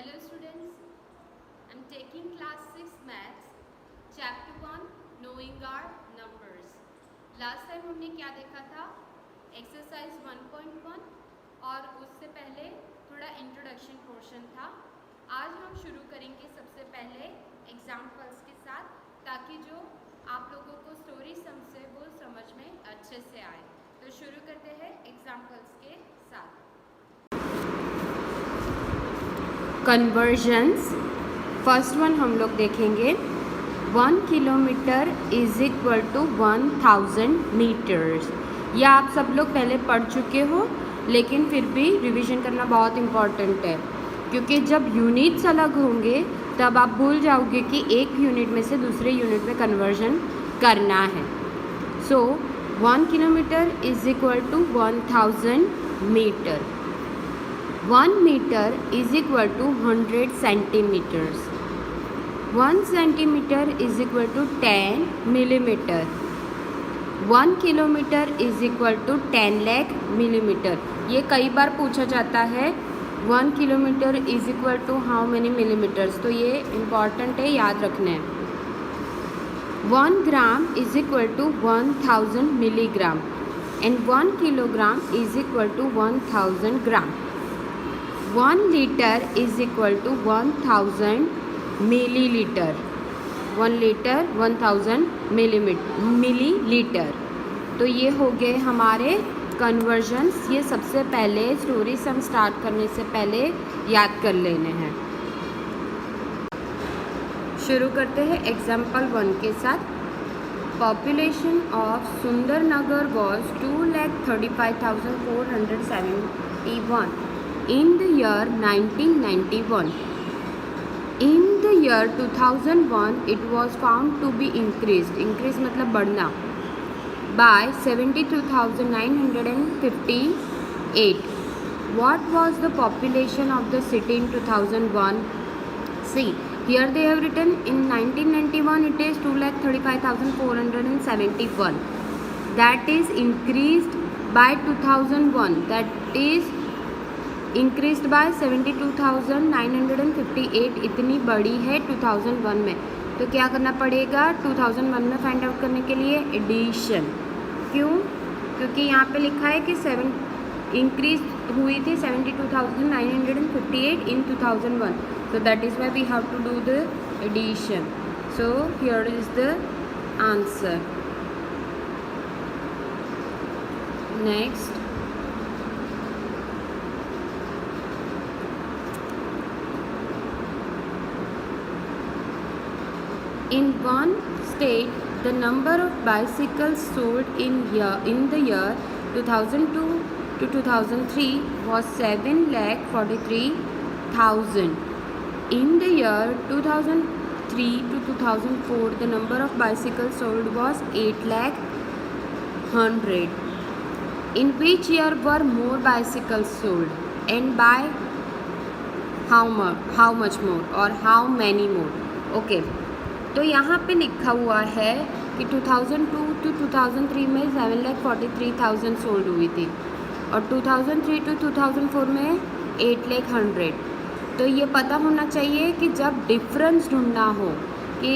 Hello students, I'm taking class 6 maths, chapter 1 knowing our numbers. Last time हमने क्या देखा था? एक्सरसाइज 1.1 और उससे पहले थोड़ा इंट्रोडक्शन पोर्शन था. आज हम शुरू करेंगे सबसे पहले एग्जाम्पल्स के साथ, ताकि जो आप लोगों को स्टोरी समझे वो समझ में अच्छे से आए. तो शुरू करते हैं एग्जाम्पल्स के साथ. कन्वर्जन्स. फर्स्ट वन हम लोग देखेंगे. 1 kilometre is equal to 1000 metres. यह आप सब लोग पहले पढ़ चुके हो, लेकिन फिर भी रिवीजन करना बहुत इम्पॉर्टेंट है, क्योंकि जब यूनिट्स अलग होंगे तब आप भूल जाओगे कि एक यूनिट में से दूसरे यूनिट में कन्वर्जन करना है. So 1 kilometre is equal to 1000 metre. 1 meter is equal to 100 centimeters. 1 centimeter is equal to 10 millimeter. 1 kilometer is equal to 10 lakh millimeter. ये कई बार पूछा जाता है 1 kilometre is equal to how many millimeters. तो ये इम्पॉर्टेंट है, याद रखना है. 1 gram is equal to 1000 milligram and 1 kilogram is equal to 1000 gram. 1 liter is equal to 1000 milliliter. 1 liter 1000 milliliter. तो ये हो गए हमारे कन्वर्जन्स. ये सबसे पहले स्टोरी सम स्टार्ट करने से पहले याद कर लेने हैं. शुरू करते हैं एग्जाम्पल 1 के साथ. Population of Sundarnagar was 2,35,471 in the year 1991. In the year 2001 it was found to be increased मतलब बढ़ना by 72,958. What was the population of the city in 2001? See, here they have written in 1991 it is 2,35,471. That is increased by 2001. That is increase by 72,958. इतनी बड़ी है 2001 में. तो क्या करना पड़ेगा 2001 में फाइंड आउट करने के लिए? एडिशन. क्यों? क्योंकि यहाँ पे लिखा है कि इंक्रीज हुई थी 72,958 in 2001. So that is why we have to do the addition. So here is the answer. Next. In one state, the number of bicycles sold in the year 2002 to 2003 was 7,43,000. In the year 2003 to 2004, the number of bicycles sold was 8,100,000. In which year were more bicycles sold, and by how much more or how many more? Okay. तो यहाँ पे लिखा हुआ है कि 2002 to 2003 में 7,43,000 sold हुई थी और 2003 टू 2004 में 8,100,000. तो ये पता होना चाहिए कि जब डिफरेंस ढूंढना हो कि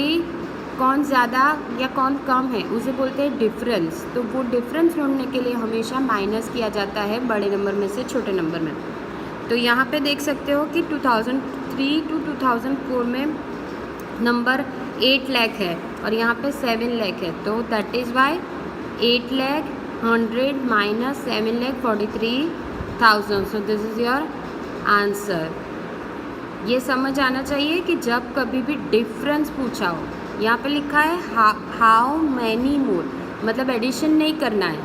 कौन ज़्यादा या कौन कम है, उसे बोलते हैं डिफरेंस. तो वो डिफरेंस ढूंढने के लिए हमेशा माइनस किया जाता है बड़े नंबर में से छोटे नंबर में. तो यहाँ पे देख सकते हो कि 2003 टू 2004 में नंबर 8 लाख है और यहाँ पे 7 लाख है. तो that is Y 8,100,000 minus 7,43,000. So this is your answer. ये समझ आना चाहिए कि जब कभी भी डिफरेंस पूछा हो, यहाँ पे लिखा है हाउ मैनी मोर, मतलब एडिशन नहीं करना है,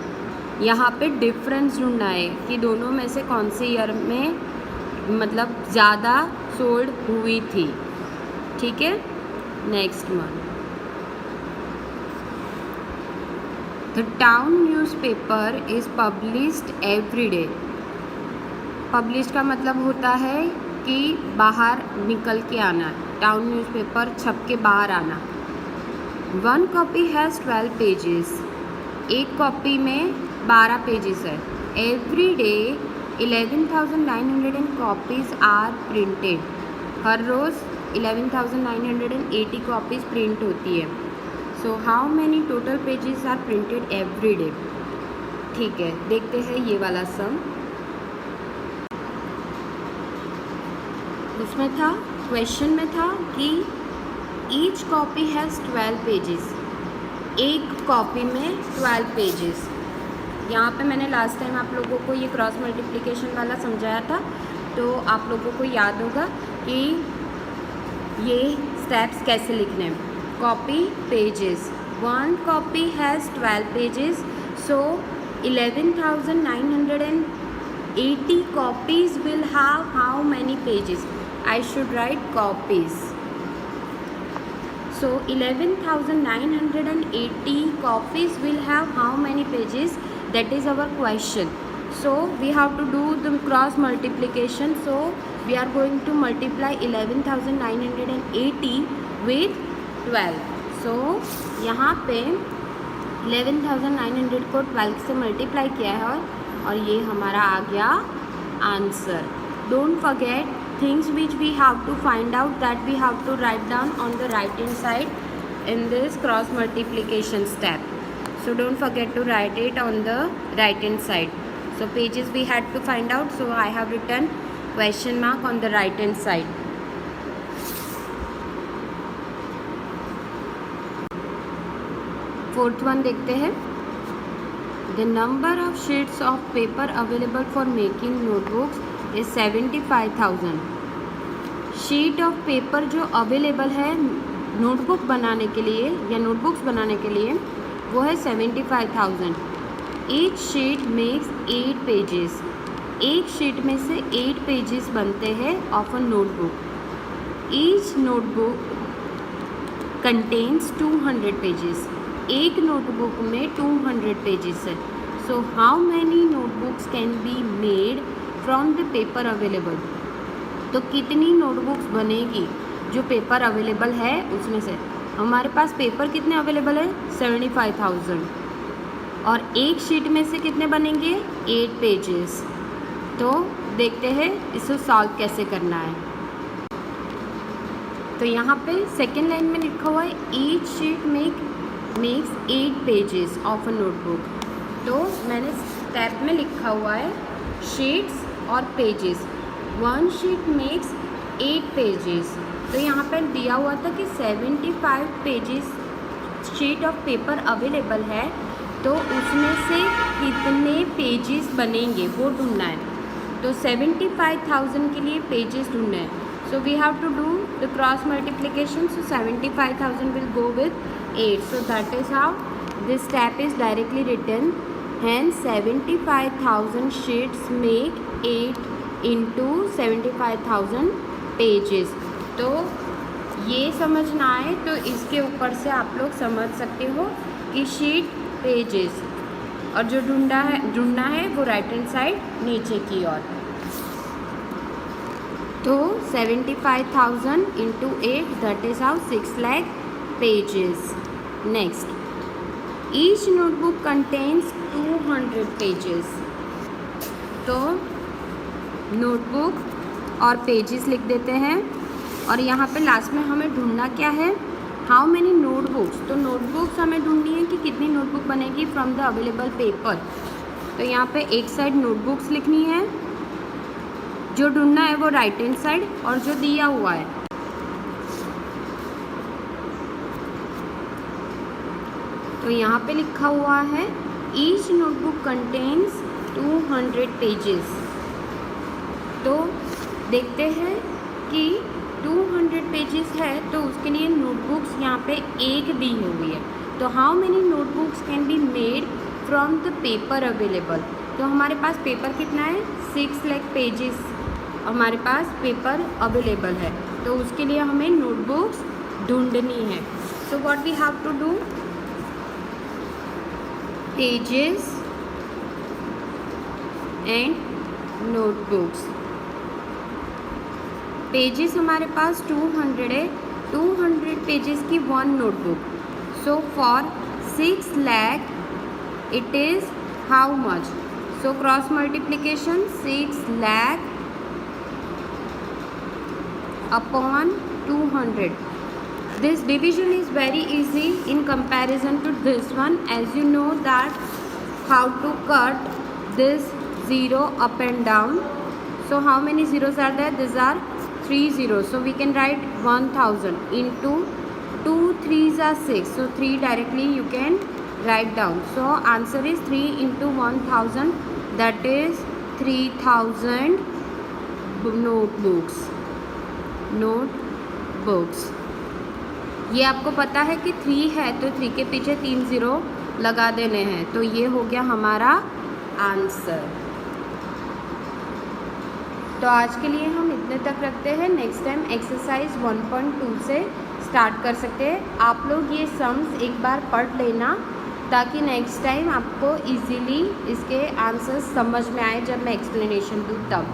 यहाँ पे डिफरेंस ढूंढना है कि दोनों में से कौन से ईयर में मतलब ज़्यादा सोल्ड हुई थी. ठीक है. Next one. The town newspaper is published every day. Published का मतलब होता है कि बाहर निकल के आना. Town newspaper छप के बाहर आना. One copy has 12 pages. एक कॉपी में 12 पेजेस है. Every day 11,900 copies are printed. हर रोज़ 11,980 कॉपीज़ प्रिंट होती है. So how many total pages are printed every day. ठीक है, देखते हैं ये वाला सम. उसमें था, क्वेश्चन में था कि ईच कॉपी हैज़ 12 पेजेस. एक कॉपी में 12 पेजेस. यहाँ पे मैंने लास्ट टाइम आप लोगों को ये क्रॉस मल्टीप्लिकेशन वाला समझाया था, तो आप लोगों को याद होगा कि ये स्टेप्स कैसे लिखने हैं. Copy pages, one copy has 12 pages, so 11,980 copies will have how many pages? I should write copies. So 11,980 copies will have how many pages? That is our question. So we have to do the cross multiplication. So we are going to multiply 11,980 with 12. So यहाँ पे 11,900 को 12 से multiply किया है और ये हमारा आ गया answer. Don't forget things which we have to find out, that we have to write down on the right hand side in this cross multiplication step. So don't forget to write it on the right hand side. So pages we had to find out, so I have written question mark on the right hand side. Fourth one देखते हैं. The number of sheets of paper available for making notebooks is 75,000. Sheet of paper जो available है notebook बनाने के लिए या notebooks बनाने के लिए वो है 75,000. Each sheet makes 8 pages. एक शीट में से 8 पेजेस बनते हैं of a notebook. Each notebook contains 200 pages. एक नोटबुक में 200 पेजेस है. So how many notebooks can be made from the paper available. तो कितनी नोटबुक्स बनेगी जो पेपर अवेलेबल है उसमें से. हमारे पास पेपर कितने अवेलेबल है 75,000 और एक शीट में से कितने बनेंगे 8 पेजेस. तो देखते हैं इसको सॉल्व कैसे करना है. तो यहाँ पे सेकेंड लाइन में लिखा हुआ है each sheet makes 8 pages of a notebook. तो मैंने स्टेप में लिखा हुआ है शीट्स और pages. One sheet makes 8 pages. तो यहाँ पर दिया हुआ था कि 75 pages sheet of paper available है, तो उसमें से कितने पेजेस बनेंगे वो ढूंढना है. तो 75,000 के लिए पेजेस ढूंढना है. So we have to do the cross multiplication. So 75,000 will go with 8. So that is how this step is directly written. Hence 75,000 sheets make 8 into 75,000 pages. तो ये समझना है तो इसके ऊपर से आप लोग समझ सकते हो कि शीट पेजेस और जो ढूंढना है वो राइट हैंड साइड नीचे की ओर. तो 75,000 into 8 that is how 6 lakh pages. Next, each notebook contains 200 pages. तो नोटबुक और पेजेस लिख देते हैं और यहाँ पे लास्ट में हमें ढूंढना क्या है हाउ मैनी नोटबुक्स. तो नोटबुक्स हमें ढूंढनी है कि कितनी नोटबुक बनेगी फ्रॉम द अवेलेबल पेपर. तो यहाँ पे एक साइड नोटबुक्स लिखनी है, जो ढूंढना है वो राइट हैंड साइड और जो दिया हुआ है. तो यहाँ पे लिखा हुआ है ईच नोटबुक कंटेन्स 200 पेजेस. तो देखते हैं कि 200 पेजेस है तो उसके लिए नोटबुक्स यहाँ पे एक दी हुई है. तो how many notebooks can be made from the paper available. तो हमारे पास पेपर कितना है 6 लाख पेजेस हमारे पास पेपर अवेलेबल है. तो उसके लिए हमें नोटबुक्स ढूंढनी है. So what we have to do, pages and notebooks. Pages हमारे पास 200 है. 200 पेजेस की one notebook. So for 6 lakh it is how much. So cross multiplication 6 lakh upon 200. This division is very easy in comparison to this one, as you know that how to cut this 0 up and down. So how many zeros are there? These are 3 zeros. So we can write 1000 into 2 3s are 6. So 3 directly you can write down. So answer is 3 into 1000, that is 3000 notebooks. ये आपको पता है कि 3 है तो 3 के पीछे 3 zero लगा देने हैं. तो ये हो गया हमारा आंसर. तो आज के लिए हम इतने तक रखते हैं. नेक्स्ट टाइम एक्सरसाइज 1.2 से स्टार्ट कर सकते हैं. आप लोग ये सम्स एक बार पढ़ लेना ताकि नेक्स्ट टाइम आपको इजीली इसके आंसर्स समझ में आए जब मैं एक्सप्लेनेशन दूँ तब.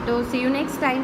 तो सी यू नेक्स्ट टाइम.